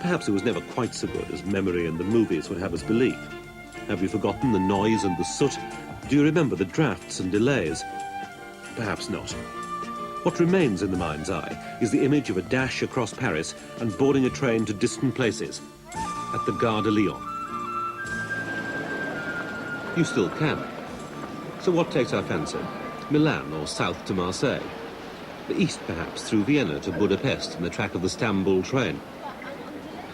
Perhaps it was never quite so good as memory and the movies would have us believe. Have you forgotten the noise and the soot? Do you remember the drafts and delays? Perhaps not. What remains in the mind's eye is the image of a dash across Paris and boarding a train to distant places at the Gare de Lyon. You still can. So what takes our fancy? Milan or south to Marseille? The east, perhaps, through Vienna to Budapest and the track of the Istanbul train.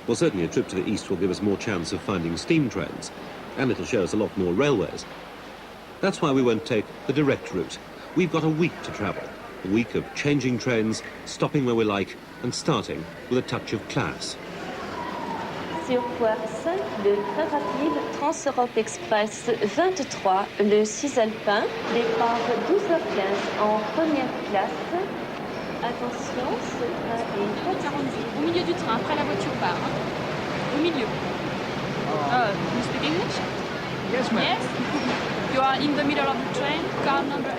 Well, certainly a trip to the east will give us more chance of finding steam trains, and it'll show us a lot more railways. That's why we won't take the direct route. We've got a week to travel. A week of changing trains, stopping where we like, and starting with a touch of class. Sur Poix, le très rapide Trans-Europe Express 23, le Cisalpin, départ 12h15 en première classe. Attention, ce train est 40 au milieu du train, après la voiture part. Au milieu. You speak English? Yes, ma'am. Yes? You are in the middle of the train, car number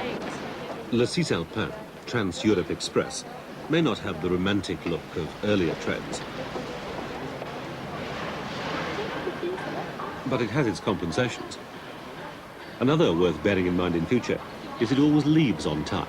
8. Le Cisalpin, Trans-Europe Express, may not have the romantic look of earlier trains, but it has its compensations. Another worth bearing in mind in future is it always leaves on time.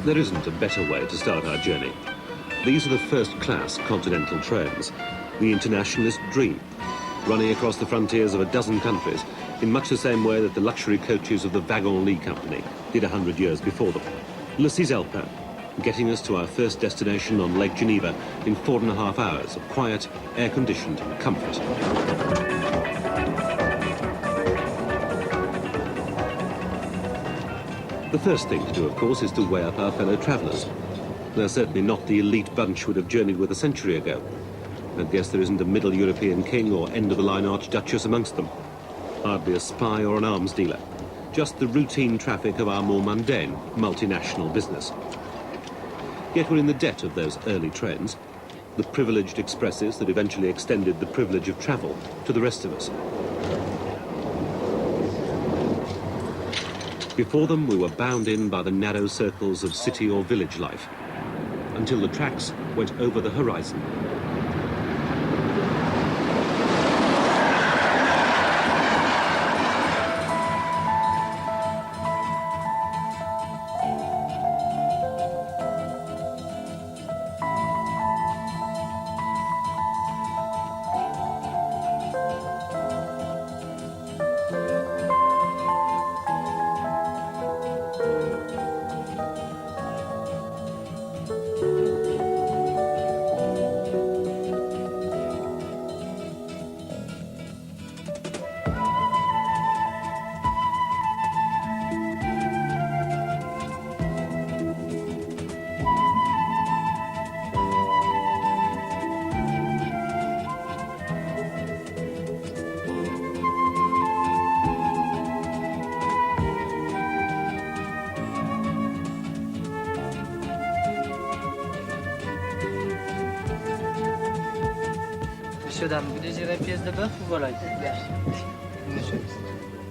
There isn't a better way to start our journey. These are the first-class continental trains, the internationalist dream, running across the frontiers of a dozen countries in much the same way that the luxury coaches of the Wagon-Lit company did 100 years before them. Le Cisalpin, getting us to our first destination on Lake Geneva in 4.5 hours of quiet, air-conditioned comfort. The first thing to do, of course, is to weigh up our fellow travellers. They're certainly not the elite bunch would have journeyed with a century ago. I guess there isn't a middle European king or end-of-the-line archduchess amongst them. Hardly a spy or an arms dealer. Just the routine traffic of our more mundane, multinational business. Yet we're in the debt of those early trains, the privileged expresses that eventually extended the privilege of travel to the rest of us. Before them, we were bound in by the narrow circles of city or village life, until the tracks went over the horizon.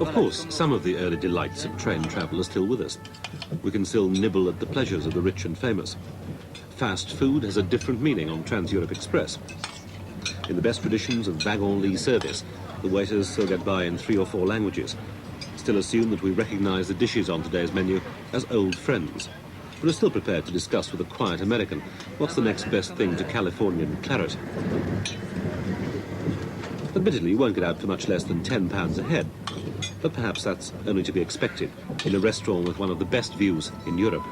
Of course, some of the early delights of train travel are still with us. We can still nibble at the pleasures of the rich and famous. Fast food has a different meaning on Trans-Europe Express. In the best traditions of Wagon-Lit service, the waiters still get by in 3 or 4 languages, still assume that we recognise the dishes on today's menu as old friends, but are still prepared to discuss with a quiet American what's the next best thing to Californian claret. Admittedly, you won't get out for much less than £10 a head, but perhaps that's only to be expected in a restaurant with one of the best views in Europe.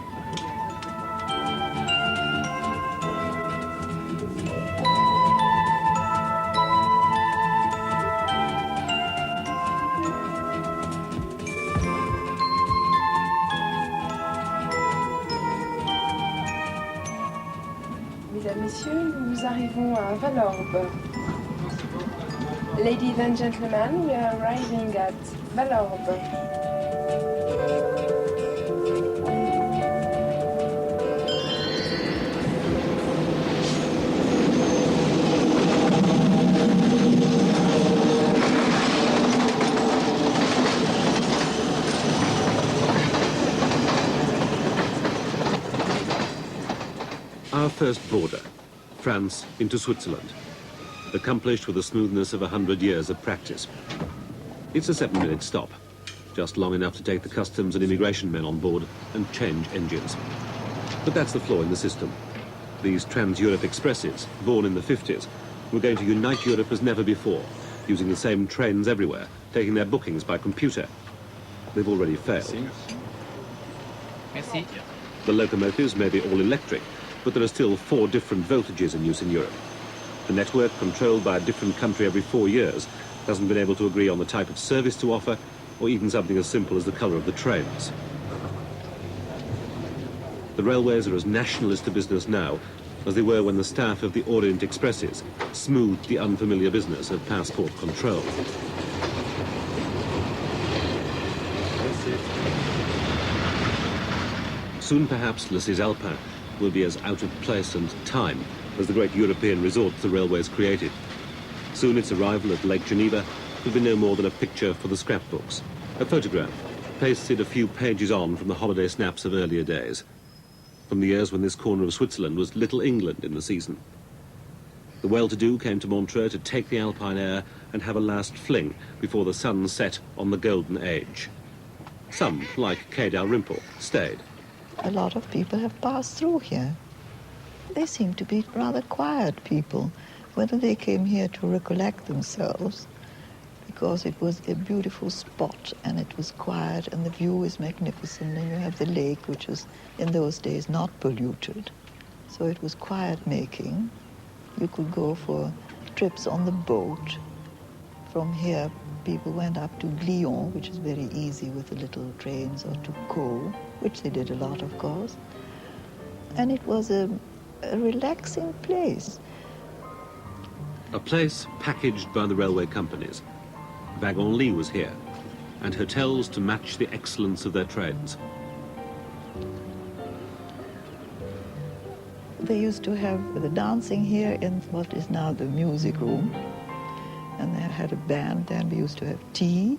Mesdames, Messieurs, nous arrivons à Valorbe. Ladies and gentlemen, we are arriving at Valorbe. Our first border, France into Switzerland, accomplished with the smoothness of 100 years of practice. It's a 7-minute stop, just long enough to take the customs and immigration men on board and change engines. But that's the flaw in the system. These Trans-Europe Expresses, born in the 50s, were going to unite Europe as never before, using the same trains everywhere, taking their bookings by computer. They've already failed. Merci. The locomotives may be all electric, but there are still 4 different voltages in use in Europe. The network, controlled by a different country every 4 years, hasn't been able to agree on the type of service to offer, or even something as simple as the colour of the trains. The railways are as nationalist a business now as they were when the staff of the Orient Expresses smoothed the unfamiliar business of passport control. Soon perhaps Le Cisalpin will be as out of place and time as the great European resorts the railways created. Soon its arrival at Lake Geneva will be no more than a picture for the scrapbooks, a photograph pasted a few pages on from the holiday snaps of earlier days, from the years when this corner of Switzerland was Little England in the season. The well-to-do came to Montreux to take the Alpine air and have a last fling before the sun set on the golden age. Some, like Quai Dalrymple, stayed. A lot of people have passed through here. They seem to be rather quiet people, whether they came here to recollect themselves, because it was a beautiful spot and it was quiet and the view is magnificent, and you have the lake, which was in those days not polluted. So it was quiet making. You could go for trips on the boat. From here, people went up to Glion, which is very easy with the little trains, or to Caux, which they did a lot, of course. And it was a relaxing place. A place packaged by the railway companies. Wagon-Lit was here, and hotels to match the excellence of their trains. They used to have the dancing here in what is now the music room. And they had a band, then we used to have tea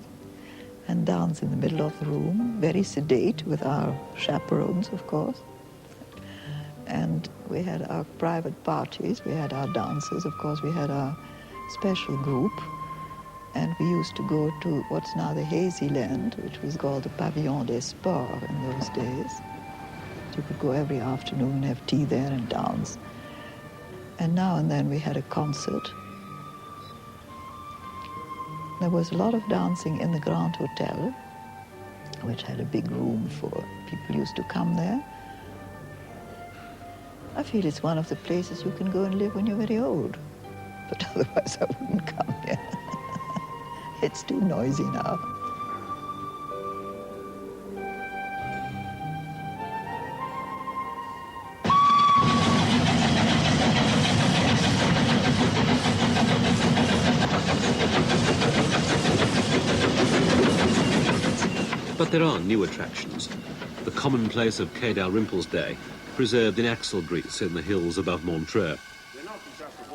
and dance in the middle of the room, very sedate with our chaperones, of course. And we had our private parties, we had our dances, of course, we had our special group. And we used to go to what's now the Hazy Land, which was called the Pavillon des Sports in those days. You could go every afternoon and have tea there and dance. And now and then we had a concert. There was a lot of dancing in the Grand Hotel, which had a big room for people used to come there. I feel it's one of the places you can go and live when you're very old. But otherwise I wouldn't come here. It's too noisy now. But there are new attractions. The commonplace of Quai Dalrymple's day, preserved in axle grease in the hills above Montreux.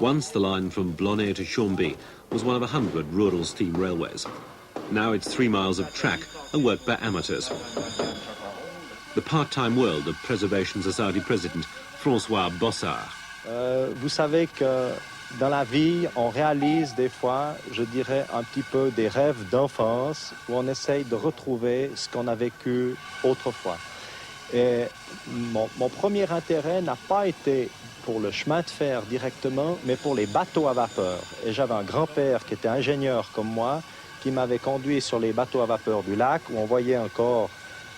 Once the line from Blonay to Chambly was one of 100 rural steam railways. Now it's 3 miles of track and worked by amateurs. The part-time world of Preservation Society president François Bossard. Vous savez que dans la vie, on réalise des fois, je dirais, un petit peu des rêves d'enfance où on essaye de retrouver ce qu'on a vécu autrefois. Et mon premier intérêt n'a pas été pour le chemin de fer directement, mais pour les bateaux à vapeur. Et j'avais un grand-père qui était ingénieur comme moi, qui m'avait conduit sur les bateaux à vapeur du lac, où on voyait encore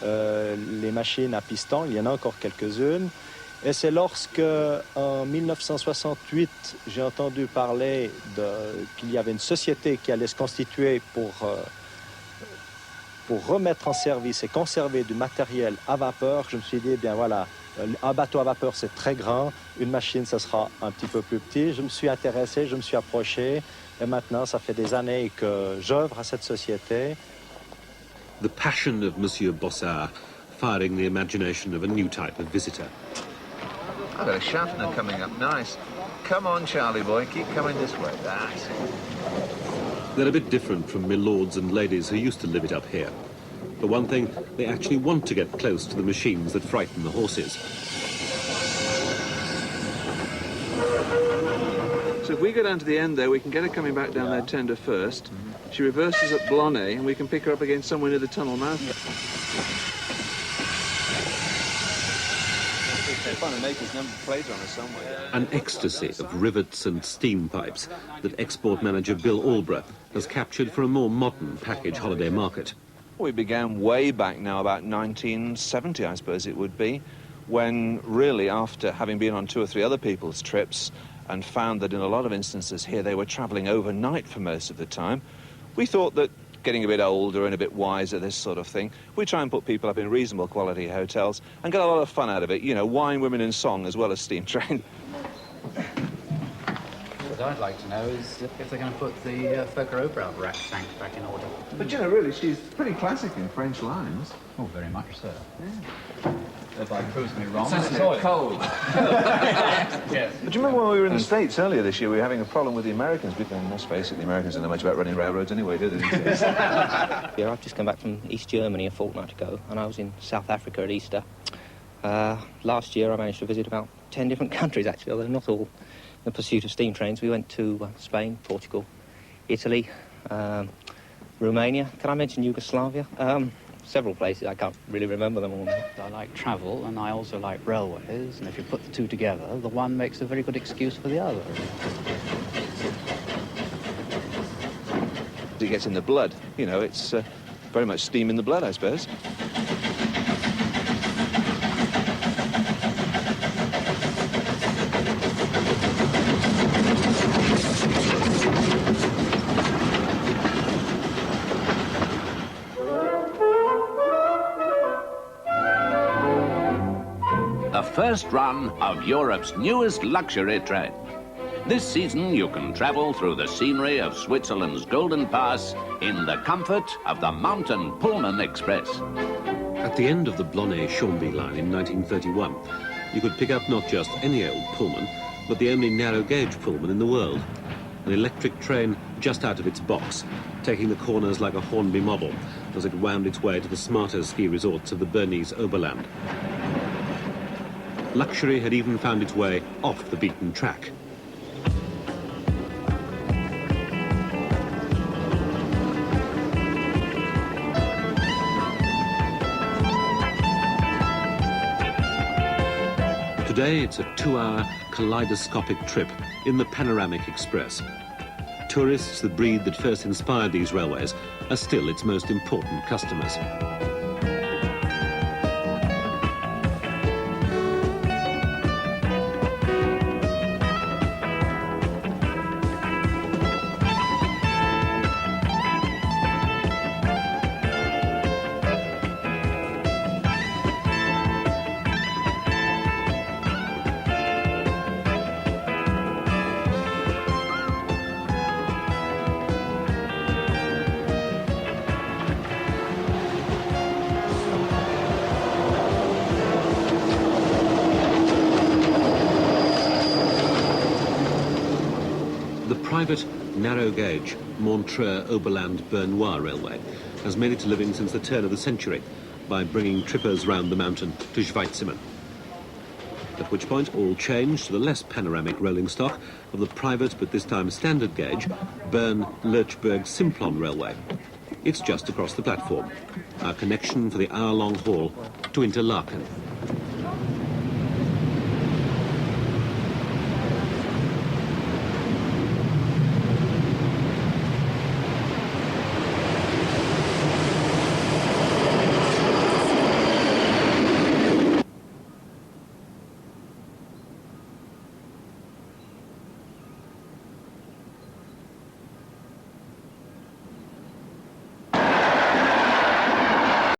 les machines à piston, il y en a encore quelques-unes. Et c'est lorsque, en 1968, j'ai entendu parler qu'il y avait une société qui allait se constituer pour remettre en service et conserver du matériel à vapeur, je me suis dit, eh bien voilà, un bateau à vapeur c'est très grand, une machine, ce sera un petit peu plus petit. Je me suis intéressé, je me suis approché, et maintenant, ça fait des années que j'œuvre à cette société. The passion of Monsieur Bossard, firing the imagination of a new type of visitor. I've got a Schaffner coming up, nice. Come on, Charlie boy, keep coming this way. That's it. They're a bit different from milords and ladies who used to live it up here. For one thing, they actually want to get close to the machines that frighten the horses. So if we go down to the end there, we can get her coming back down their tender first. She reverses at Blonay, and we can pick her up again somewhere near the tunnel mouth. An ecstasy of rivets and steam pipes that export manager Bill Alborough has captured for a more modern package holiday market. We began way back now, about 1970, I suppose it would be, when really, after having been on 2 or 3 other people's trips and found that in a lot of instances here they were travelling overnight for most of the time, we thought that getting a bit older and a bit wiser, this sort of thing, we try and put people up in reasonable quality hotels and get a lot of fun out of it. You know, wine, women and song as well as steam train. What I'd like to know is if they're going to put the Fokker-Oberau rack tank back in order. But you know, really, she's pretty classic in French lines. Oh, very much so. Yeah. If I proves me wrong, It's cold. Yes. But do you remember when we were in the States earlier this year, we were having a problem with the Americans? Because, let's face it, the Americans don't know much about running railroads anyway, do they? Yeah, I've just come back from East Germany a fortnight ago, and I was in South Africa at Easter. Last year I managed to visit about 10 different countries, actually, although not all in pursuit of steam trains. We went to Spain, Portugal, Italy, Romania. Can I mention Yugoslavia? Several places. I can't really remember them all now. I like travel, and I also like railways, and if you put the two together, the one makes a very good excuse for the other. It gets in the blood. You know, it's very much steam in the blood, I suppose. The first run of Europe's newest luxury train. This season you can travel through the scenery of Switzerland's Golden Pass in the comfort of the Mountain Pullman Express. At the end of the Blonay-Chambly line in 1931, you could pick up not just any old Pullman, but the only narrow-gauge Pullman in the world. An electric train just out of its box, taking the corners like a Hornby model as it wound its way to the smarter ski resorts of the Bernese Oberland. Luxury had even found its way off the beaten track. Today it's a 2-hour kaleidoscopic trip in the Panoramic Express. Tourists, the breed that first inspired these railways, are still its most important customers. Private, narrow-gauge Montreux-Oberland-Bernois Railway has made its living since the turn of the century by bringing trippers round the mountain to Schweitziman. At which point all changed to the less panoramic rolling stock of the private, but this time standard-gauge, Bern-Lurchburg-Simplon Railway. It's just across the platform, our connection for the hour-long haul to Interlaken.